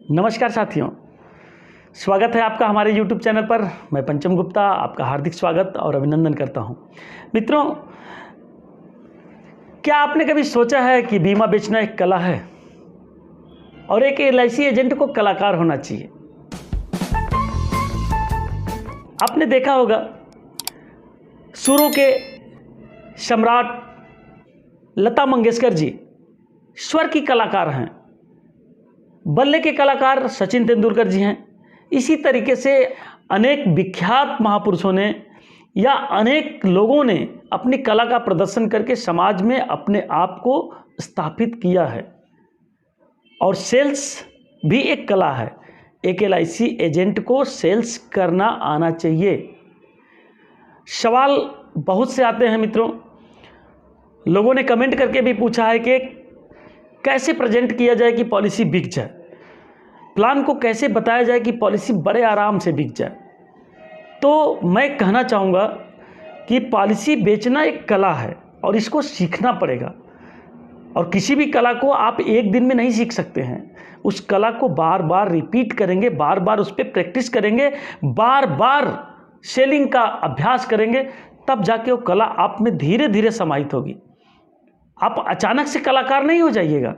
नमस्कार साथियों, स्वागत है आपका हमारे YouTube चैनल पर। मैं पंचम गुप्ता आपका हार्दिक स्वागत और अभिनंदन करता हूं। मित्रों, क्या आपने कभी सोचा है कि बीमा बेचना एक कला है और एक LIC एजेंट को कलाकार होना चाहिए। आपने देखा होगा, सुरों के सम्राट लता मंगेशकर जी स्वर की कलाकार हैं, बल्ले के कलाकार सचिन तेंदुलकर जी हैं। इसी तरीके से अनेक विख्यात महापुरुषों ने या अनेक लोगों ने अपनी कला का प्रदर्शन करके समाज में अपने आप को स्थापित किया है। और सेल्स भी एक कला है। एक LIC एजेंट को सेल्स करना आना चाहिए। सवाल बहुत से आते हैं मित्रों, लोगों ने कमेंट करके भी पूछा है कि कैसे प्रेजेंट किया जाए कि पॉलिसी बिक जाए, प्लान को कैसे बताया जाए कि पॉलिसी बड़े आराम से बिक जाए। तो मैं कहना चाहूँगा कि पॉलिसी बेचना एक कला है और इसको सीखना पड़ेगा। और किसी भी कला को आप एक दिन में नहीं सीख सकते हैं। उस कला को बार बार रिपीट करेंगे, बार बार उस पर प्रैक्टिस करेंगे, बार बार सेलिंग का अभ्यास करेंगे, तब जाके वो कला आप में धीरे धीरे समाहित होगी। आप अचानक से कलाकार नहीं हो जाइएगा,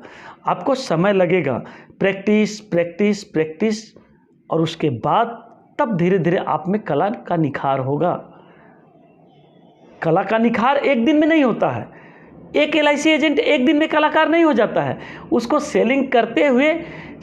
आपको समय लगेगा। प्रैक्टिस प्रैक्टिस प्रैक्टिस, और उसके बाद तब धीरे धीरे आप में कला का निखार होगा। कला का निखार एक दिन में नहीं होता है। एक LIC एजेंट एक दिन में कलाकार नहीं हो जाता है। उसको सेलिंग करते हुए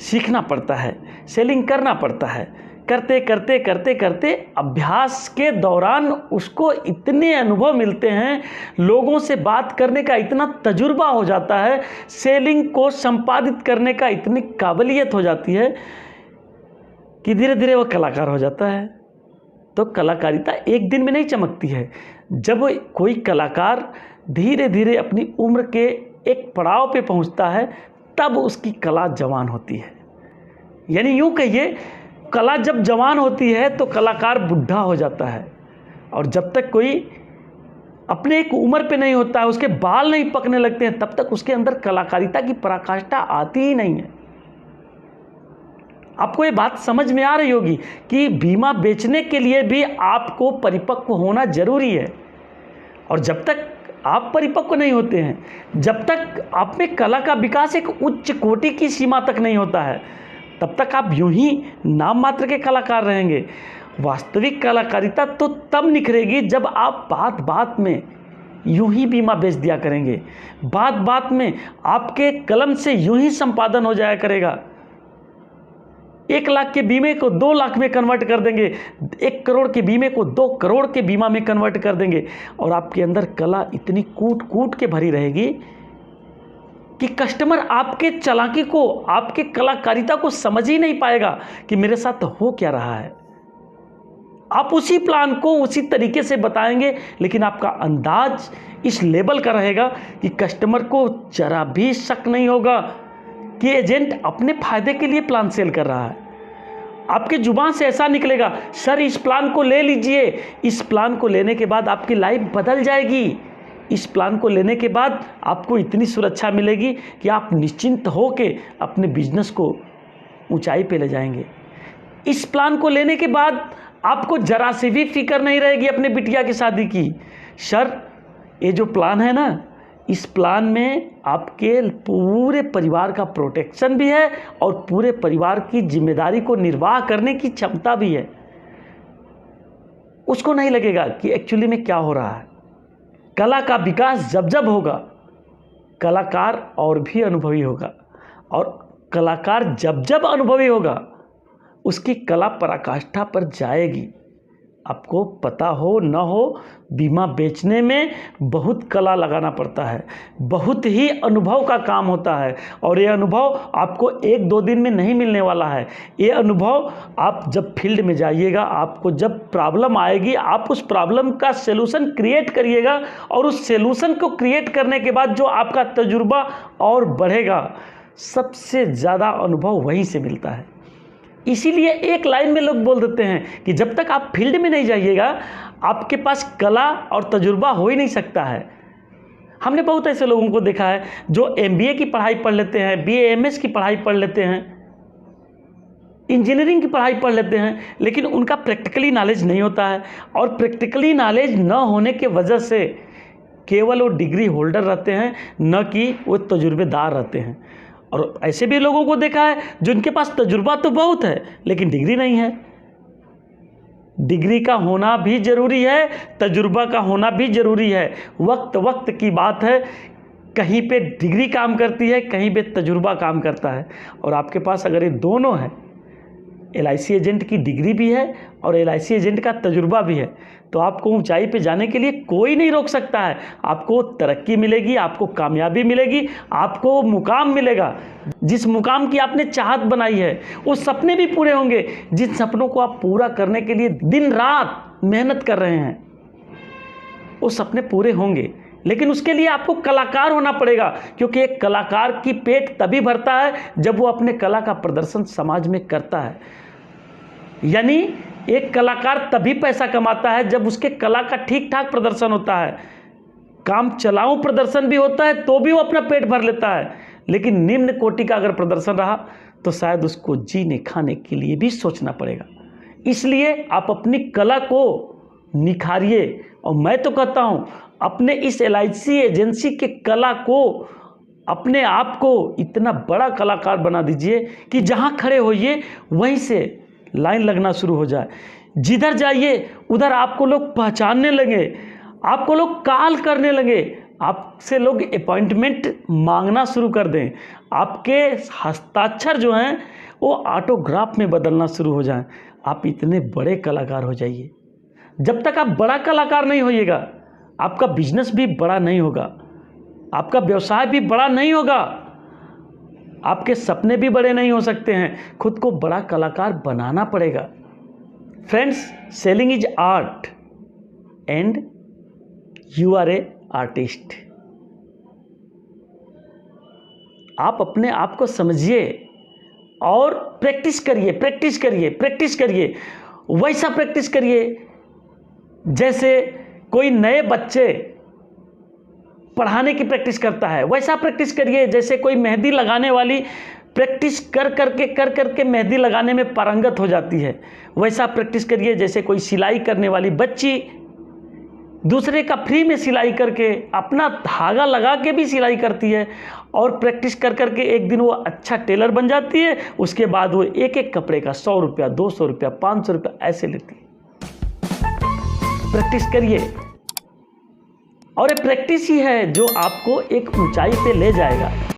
सीखना पड़ता है, सेलिंग करना पड़ता है। करते करते करते करते अभ्यास के दौरान उसको इतने अनुभव मिलते हैं, लोगों से बात करने का इतना तजुर्बा हो जाता है, सेलिंग को संपादित करने का इतनी काबिलियत हो जाती है कि धीरे धीरे वो कलाकार हो जाता है। तो कलाकारिता एक दिन में नहीं चमकती है। जब कोई कलाकार धीरे धीरे अपनी उम्र के एक पड़ाव पे पहुंचता है, तब उसकी कला जवान होती है। यानी यूँ कहिए, कला जब जवान होती है तो कलाकार बुढ़ा हो जाता है। और जब तक कोई अपने एक उम्र पे नहीं होता है, उसके बाल नहीं पकने लगते हैं, तब तक उसके अंदर कलाकारिता की पराकाष्ठा आती ही नहीं है। आपको ये बात समझ में आ रही होगी कि बीमा बेचने के लिए भी आपको परिपक्व होना जरूरी है। और जब तक आप परिपक्व नहीं होते हैं, जब तक आप में कला का विकास एक उच्च कोटि की सीमा तक नहीं होता है, तब तक आप यूं ही नाम मात्र के कलाकार रहेंगे। वास्तविक कलाकारिता तो तब निखरेगी जब आप बात बात में यूं ही बीमा बेच दिया करेंगे, बात बात में आपके कलम से यूं ही संपादन हो जाया करेगा। 1 लाख के बीमे को 2 लाख में कन्वर्ट कर देंगे, 1 करोड़ के बीमे को 2 करोड़ के बीमा में कन्वर्ट कर देंगे। और आपके अंदर कला इतनी कूट कूट के भरी रहेगी कि कस्टमर आपके चालाकी को, आपके कलाकारिता को समझ ही नहीं पाएगा कि मेरे साथ हो क्या रहा है। आप उसी प्लान को उसी तरीके से बताएंगे, लेकिन आपका अंदाज इस लेवल का रहेगा कि कस्टमर को जरा भी शक नहीं होगा कि एजेंट अपने फायदे के लिए प्लान सेल कर रहा है। आपके जुबान से ऐसा निकलेगा, सर इस प्लान को ले लीजिए, इस प्लान को लेने के बाद आपकी लाइफ बदल जाएगी। इस प्लान को लेने के बाद आपको इतनी सुरक्षा मिलेगी कि आप निश्चिंत होकर अपने बिजनेस को ऊंचाई पे ले जाएंगे। इस प्लान को लेने के बाद आपको जरा से भी फिक्र नहीं रहेगी अपने बिटिया की शादी की। सर ये जो प्लान है ना, इस प्लान में आपके पूरे परिवार का प्रोटेक्शन भी है और पूरे परिवार की जिम्मेदारी को निर्वाह करने की क्षमता भी है। उसको नहीं लगेगा कि एक्चुअली में क्या हो रहा है। कला का विकास जब जब होगा, कलाकार और भी अनुभवी होगा, और कलाकार जब जब अनुभवी होगा, उसकी कला पराकाष्ठा पर जाएगी। आपको पता हो न हो, बीमा बेचने में बहुत कला लगाना पड़ता है, बहुत ही अनुभव का काम होता है। और ये अनुभव आपको 1-2 दिन में नहीं मिलने वाला है। ये अनुभव आप जब फील्ड में जाइएगा, आपको जब प्रॉब्लम आएगी, आप उस प्रॉब्लम का सलूशन क्रिएट करिएगा, और उस सलूशन को क्रिएट करने के बाद जो आपका तजुर्बा और बढ़ेगा, सबसे ज़्यादा अनुभव वहीं से मिलता है। इसीलिए एक लाइन में लोग बोल देते हैं कि जब तक आप फील्ड में नहीं जाइएगा, आपके पास कला और तजुर्बा हो ही नहीं सकता है। हमने बहुत ऐसे लोगों को देखा है जो MBA की पढ़ाई पढ़ लेते हैं, BA MS की पढ़ाई पढ़ लेते हैं, इंजीनियरिंग की पढ़ाई पढ़ लेते हैं, लेकिन उनका प्रैक्टिकली नॉलेज नहीं होता है, और प्रैक्टिकली नॉलेज न होने के वजह से केवल वो डिग्री होल्डर रहते हैं, न कि वो तजुर्बेदार रहते हैं। और ऐसे भी लोगों को देखा है जिनके पास तजुर्बा तो बहुत है लेकिन डिग्री नहीं है। डिग्री का होना भी ज़रूरी है, तजुर्बा का होना भी ज़रूरी है। वक्त वक्त की बात है, कहीं पे डिग्री काम करती है, कहीं पे तजुर्बा काम करता है। और आपके पास अगर ये दोनों है, LIC एजेंट की डिग्री भी है और LIC एजेंट का तजुर्बा भी है, तो आपको ऊंचाई पे जाने के लिए कोई नहीं रोक सकता है। आपको तरक्की मिलेगी, आपको कामयाबी मिलेगी, आपको मुकाम मिलेगा। जिस मुकाम की आपने चाहत बनाई है वो सपने भी पूरे होंगे। जिन सपनों को आप पूरा करने के लिए दिन रात मेहनत कर रहे हैं वो सपने पूरे होंगे, लेकिन उसके लिए आपको कलाकार होना पड़ेगा, क्योंकि एक कलाकार की पेट तभी भरता है जब वो अपने कला का प्रदर्शन समाज में करता है। यानी एक कलाकार तभी पैसा कमाता है जब उसके कला का ठीक ठाक प्रदर्शन होता है। काम चलाऊ प्रदर्शन भी होता है तो भी वो अपना पेट भर लेता है, लेकिन निम्न कोटि का अगर प्रदर्शन रहा तो शायद उसको जीने खाने के लिए भी सोचना पड़ेगा। इसलिए आप अपनी कला को निखारिए, और मैं तो कहता हूँ अपने इस LIC एजेंसी के कला को, अपने आप को इतना बड़ा कलाकार बना दीजिए कि जहाँ खड़े होइए वहीं से लाइन लगना शुरू हो जाए। जिधर जाइए उधर आपको लोग पहचानने लगे, आपको लोग कॉल करने लगे, आपसे लोग अपॉइंटमेंट मांगना शुरू कर दें, आपके हस्ताक्षर जो हैं वो ऑटोग्राफ में बदलना शुरू हो जाएं। आप इतने बड़े कलाकार हो जाइए। जब तक आप बड़ा कलाकार नहीं होइएगा, आपका बिजनेस भी बड़ा नहीं होगा, आपका व्यवसाय भी बड़ा नहीं होगा, आपके सपने भी बड़े नहीं हो सकते हैं। खुद को बड़ा कलाकार बनाना पड़ेगा। Friends, selling is art and you are a artist. आप अपने आप को समझिए और प्रैक्टिस करिए, प्रैक्टिस करिए, प्रैक्टिस करिए। वैसा प्रैक्टिस करिए जैसे कोई नए बच्चे पढ़ाने की प्रैक्टिस करता है, वैसा प्रैक्टिस करिए जैसे कोई मेहंदी लगाने वाली प्रैक्टिस कर करके मेहंदी लगाने में पारंगत हो जाती है। वैसा प्रैक्टिस करिए जैसे कोई सिलाई करने वाली बच्ची दूसरे का फ्री में सिलाई करके अपना धागा लगा के भी सिलाई करती है, और प्रैक्टिस कर करके एक दिन वो अच्छा टेलर बन जाती है। उसके बाद वो एक एक कपड़े का 100 रुपया, 200 रुपया, 500 रुपया ऐसे लेती है। प्रैक्टिस करिए, और ये प्रैक्टिस ही है जो आपको एक ऊंचाई पे ले जाएगा।